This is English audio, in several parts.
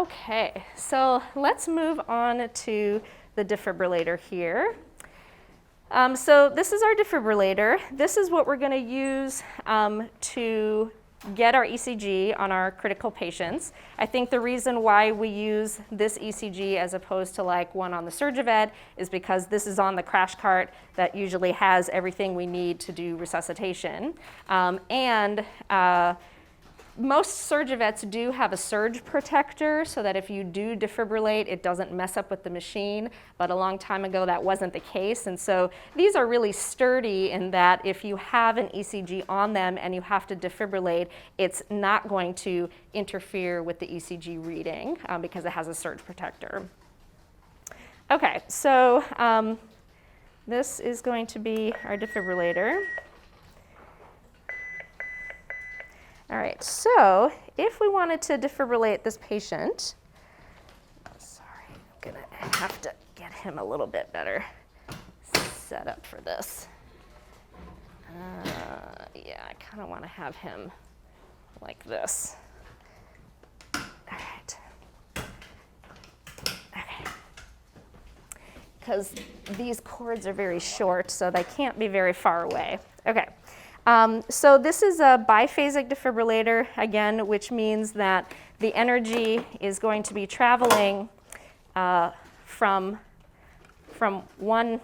Okay, so let's move on to the defibrillator here. So this is our defibrillator. This is what we're going to use to get our ECG on our critical patients. I think the reason why we use this ECG as opposed to like one on the SurgiVet is because this is on the crash cart that usually has everything we need to do resuscitation. Most SurgiVets do have a surge protector so that if you do defibrillate, it doesn't mess up with the machine, but a long time ago that wasn't the case. And so these are really sturdy in that if you have an ECG on them and you have to defibrillate, it's not going to interfere with the ECG reading because it has a surge protector. Okay, so this is going to be our defibrillator. All right, so if we wanted to defibrillate this patient, sorry, I'm gonna have to get him a little bit better set up for this. Yeah, I kind of want to have him like this. All right. Okay. Because these cords are very short, so they can't be very far away. Okay. So this is a biphasic defibrillator, again, which means that the energy is going to be traveling from one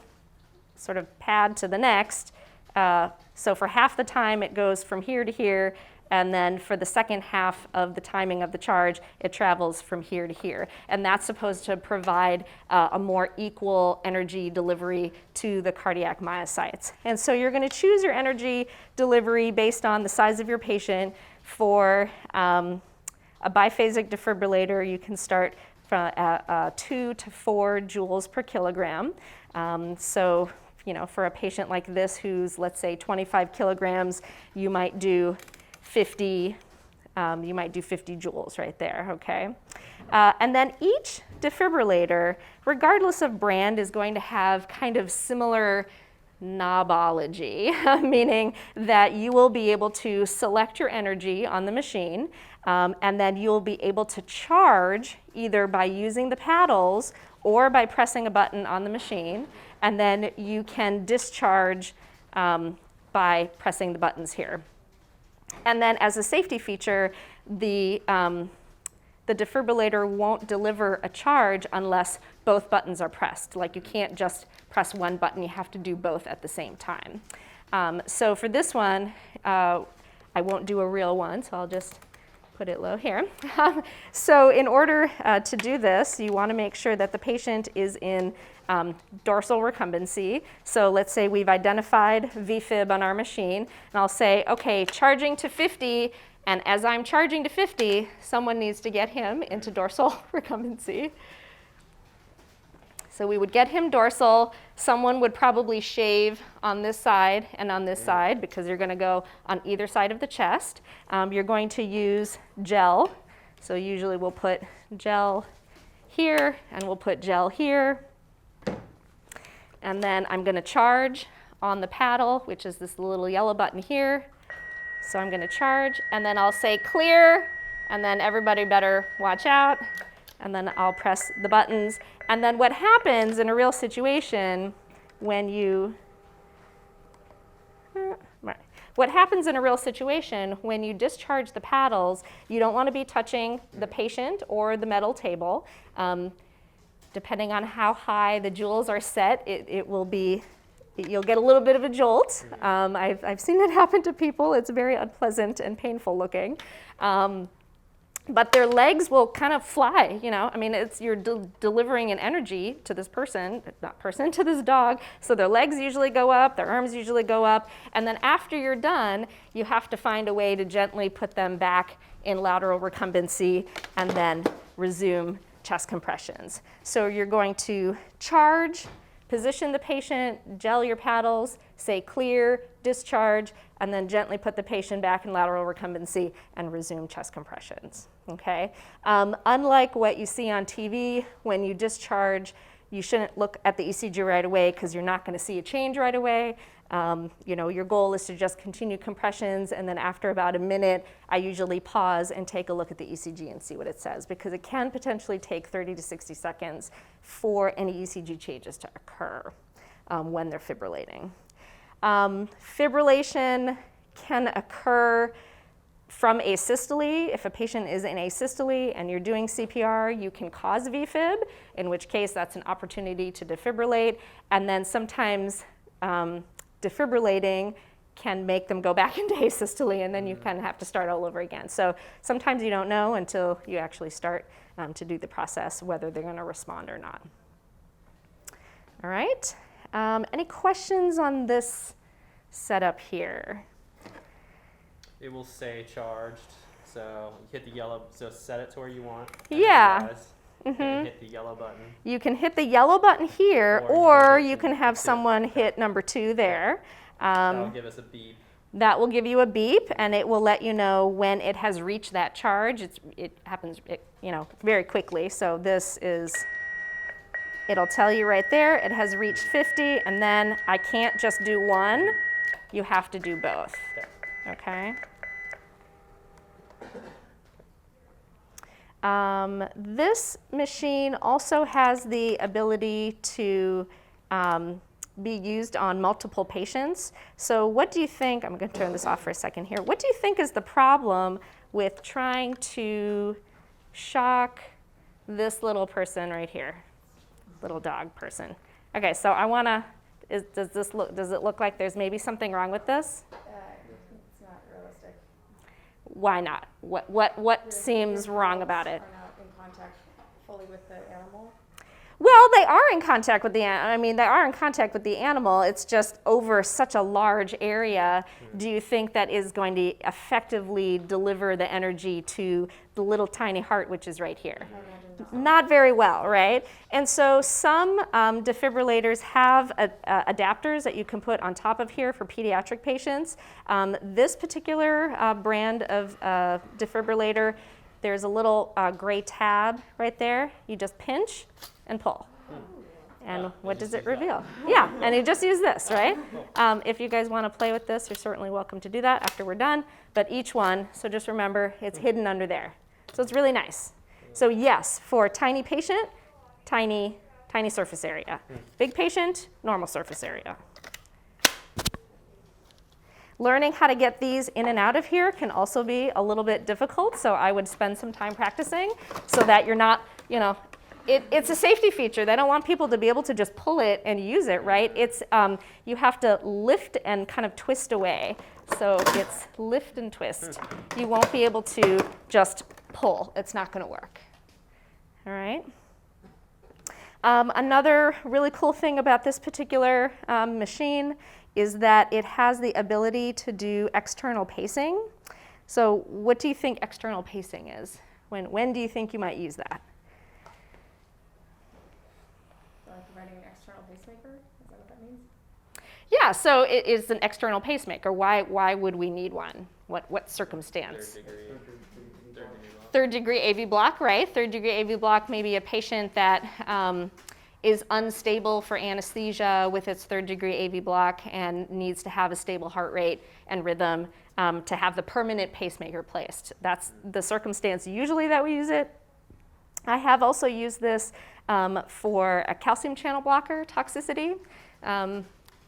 sort of pad to the next. So for half the time, it goes from here to here, and then for the second half of the timing of the charge, it travels from here to here. And that's supposed to provide a more equal energy delivery to the cardiac myocytes. And so you're going to choose your energy delivery based on the size of your patient. For a biphasic defibrillator, you can start from 2 to 4 joules per kilogram. So, you know, for a patient like this who's, let's say, 25 kilograms, you might do 50 joules right there, okay? And then each defibrillator, regardless of brand, is going to have kind of similar knobology, meaning that you will be able to select your energy on the machine, and then you'll be able to charge either by using the paddles or by pressing a button on the machine, and then you can discharge by pressing the buttons here. And then as a safety feature, the defibrillator won't deliver a charge unless both buttons are pressed. Like, you can't just press one button, you have to do both at the same time. So for this one, I won't do a real one, so I'll just put it low here. So in order to do this, you want to make sure that the patient is in dorsal recumbency. So let's say we've identified VFib on our machine, and I'll say, okay, charging to 50, and as I'm charging to 50, someone needs to get him into dorsal recumbency. So we would get him dorsal. Someone would probably shave on this side and on this side because you're going to go on either side of the chest. You're going to use gel. So usually we'll put gel here and we'll put gel here. And then I'm going to charge on the paddle, which is this little yellow button here. So I'm going to charge, and then I'll say clear, and then everybody better watch out. And then I'll press the buttons. And then what happens in a real situation when you discharge the paddles, you don't want to be touching the patient or the metal table. Depending on how high the joules are set, you'll get a little bit of a jolt. I've seen it happen to people. It's very unpleasant and painful looking. But their legs will kind of fly, you know. I mean, you're delivering an energy to this to this dog. So their legs usually go up, their arms usually go up. And then after you're done, you have to find a way to gently put them back in lateral recumbency and then resume chest compressions. So you're going to charge, position the patient, gel your paddles, say clear, discharge, and then gently put the patient back in lateral recumbency and resume chest compressions, okay? Unlike what you see on TV, when you discharge, you shouldn't look at the ECG right away because you're not going to see a change right away. Your goal is to just continue compressions, and then after about a minute, I usually pause and take a look at the ECG and see what it says, because it can potentially take 30 to 60 seconds for any ECG changes to occur when they're fibrillating. Fibrillation can occur from asystole. If a patient is in asystole and you're doing CPR, you can cause VFib, in which case that's an opportunity to defibrillate, and then sometimes defibrillating can make them go back into asystole, and then you kind of have to start all over again. So sometimes you don't know until you actually start to do the process whether they're going to respond or not. All right. Any questions on this setup here? It will say charged, so you hit the yellow, so set it to where you want. Yeah. And hit the yellow button. You can hit the yellow button here, or you can have someone hit number 2 there. That will give us a beep. That will give you a beep, and it will let you know when it has reached that charge. It happens, very quickly. So this is, it'll tell you right there, it has reached 50, and then I can't just do one. You have to do both. Okay. This machine also has the ability to be used on multiple patients. So what do you think, I'm going to turn this off for a second here. What do you think is the problem with trying to shock this little person right here, little dog person? Okay, so I want to, does it look like there's maybe something wrong with this? It's not realistic. Why not? What seems wrong about it? Are not in contact fully with the animal. Well, they are in contact with the animal. It's just over such a large area. Do you think that is going to effectively deliver the energy to the little tiny heart, which is right here? Not very well, right? And so some defibrillators have adapters that you can put on top of here for pediatric patients. This particular brand of defibrillator, there's a little gray tab right there. You just pinch and pull. And what does it reveal? Yeah, and you just use this, right? If you guys want to play with this, you're certainly welcome to do that after we're done. But each one, so just remember, it's hidden under there. So it's really nice. So yes, for a tiny patient, tiny surface area. Big patient, normal surface area. Learning how to get these in and out of here can also be a little bit difficult, so I would spend some time practicing so that you're not, it's a safety feature. They don't want people to be able to just pull it and use it, right? It's, you have to lift and kind of twist away. So it's lift and twist. You won't be able to just pull. It's not going to work. All right. Another really cool thing about this particular machine is that it has the ability to do external pacing. So what do you think external pacing is? When do you think you might use that? Like running an external pacemaker? Is that what that means? Yeah, so it is an external pacemaker. Why would we need one? What circumstance? Third degree AV block, right? Third degree AV block, maybe a patient that is unstable for anesthesia with its third degree AV block and needs to have a stable heart rate and rhythm to have the permanent pacemaker placed. That's the circumstance usually that we use it. I have also used this for a calcium channel blocker toxicity.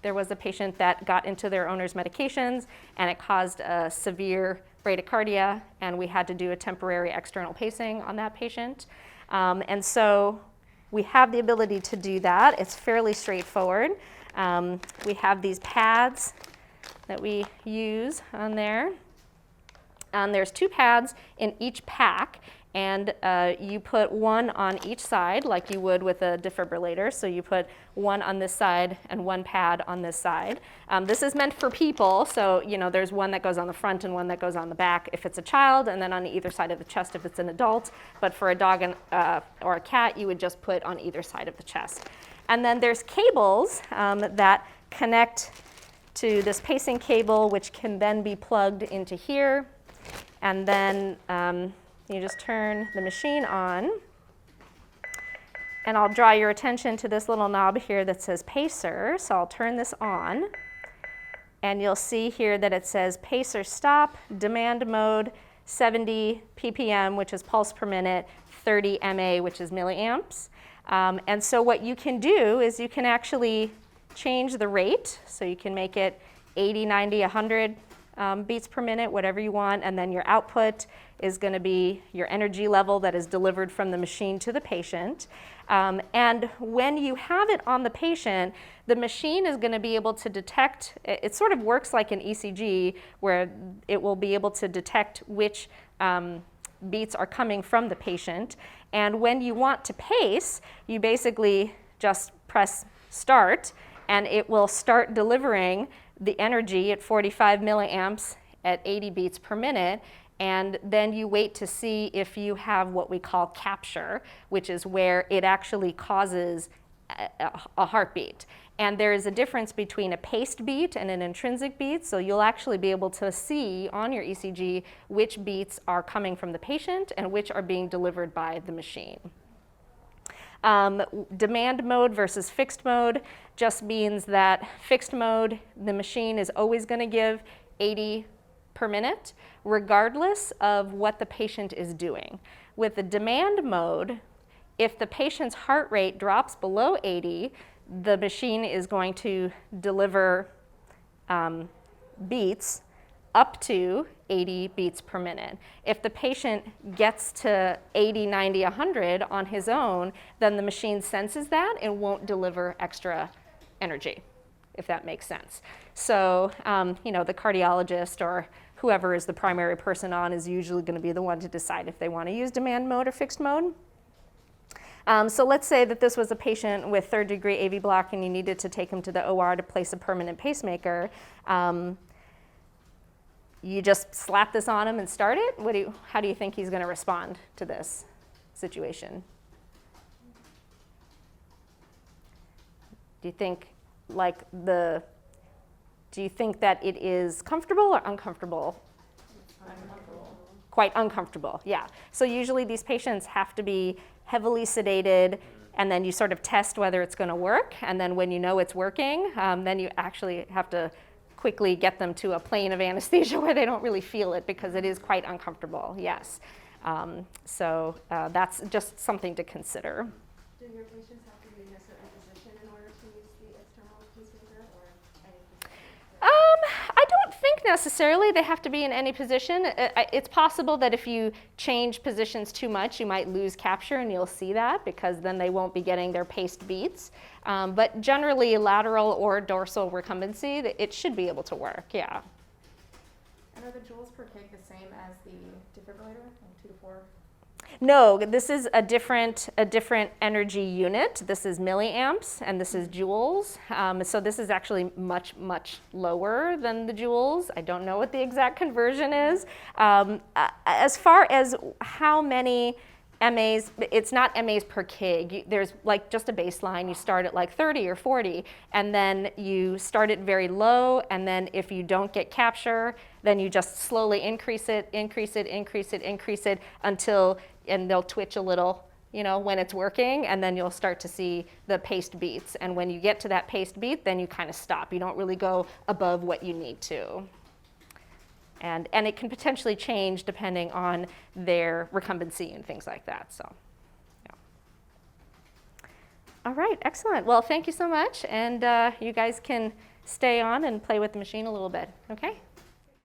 There was a patient that got into their owner's medications and it caused a severe bradycardia, and we had to do a temporary external pacing on that patient. And so we have the ability to do that. It's fairly straightforward. We have these pads that we use on there. There's 2 pads in each pack, and you put one on each side like you would with a defibrillator. So you put one on this side and one pad on this side. This is meant for people, so there's one that goes on the front and one that goes on the back if it's a child, and then on either side of the chest if it's an adult. But for a dog or a cat, you would just put on either side of the chest. And then there's cables that connect to this pacing cable, which can then be plugged into here. And then you just turn the machine on, and I'll draw your attention to this little knob here that says pacer. So I'll turn this on, And you'll see here that it says pace or stop, demand mode, 70 ppm, which is pulse per minute, 30 MA, which is milliamps. And so what you can do is you can actually change the rate. So you can make it 80, 90, 100 beats per minute, whatever you want. And then your output is going to be your energy level that is delivered from the machine to the patient. And when you have it on the patient, the machine is going to be able to detect, it sort of works like an ECG, where it will be able to detect which beats are coming from the patient. And when you want to pace, you basically just press start, and it will start delivering the energy at 45 milliamps at 80 beats per minute. And then you wait to see if you have what we call capture, which is where it actually causes a heartbeat. And there is a difference between a paced beat and an intrinsic beat, so you'll actually be able to see on your ECG which beats are coming from the patient and which are being delivered by the machine. Demand mode versus fixed mode just means that fixed mode, the machine is always going to give 80 per minute, regardless of what the patient is doing. With the demand mode, if the patient's heart rate drops below 80, the machine is going to deliver beats up to 80 beats per minute. If the patient gets to 80, 90, 100 on his own, then the machine senses that and won't deliver extra energy, if that makes sense. So, the cardiologist or whoever is the primary person on is usually going to be the one to decide if they want to use demand mode or fixed mode. So let's say that this was a patient with third-degree AV block and you needed to take him to the OR to place a permanent pacemaker. You just slap this on him and start it? How do you think he's going to respond to this situation? Do you think that it is comfortable or uncomfortable? Uncomfortable. Quite uncomfortable, yeah. So usually these patients have to be heavily sedated, and then you sort of test whether it's going to work, and then when you know it's working, then you actually have to quickly get them to a plane of anesthesia where they don't really feel it, because it is quite uncomfortable, yes. So that's just something to consider. Do your patients have to be in a certain position in order to use the external pacemaker, or any position? I don't think necessarily they have to be in any position. It's possible that if you change positions too much, you might lose capture, and you'll see that, because then they won't be getting their paced beats. But generally, lateral or dorsal recumbency, it should be able to work, yeah. And are the joules per kg the same as the defibrillator, 2 to 4? No, this is a different energy unit. This is milliamps, and this is joules. So this is actually much, much lower than the joules. I don't know what the exact conversion is. As far as how many MAs, it's not MAs per kg. There's like just a baseline. You start at like 30 or 40, and then you start it very low, and then if you don't get capture, then you just slowly increase it until, and they'll twitch a little, when it's working, and then you'll start to see the paced beats. And when you get to that paced beat, then you kind of stop. You don't really go above what you need to. And it can potentially change depending on their recumbency and things like that. So, yeah. All right, excellent. Well, thank you so much. And you guys can stay on and play with the machine a little bit, okay?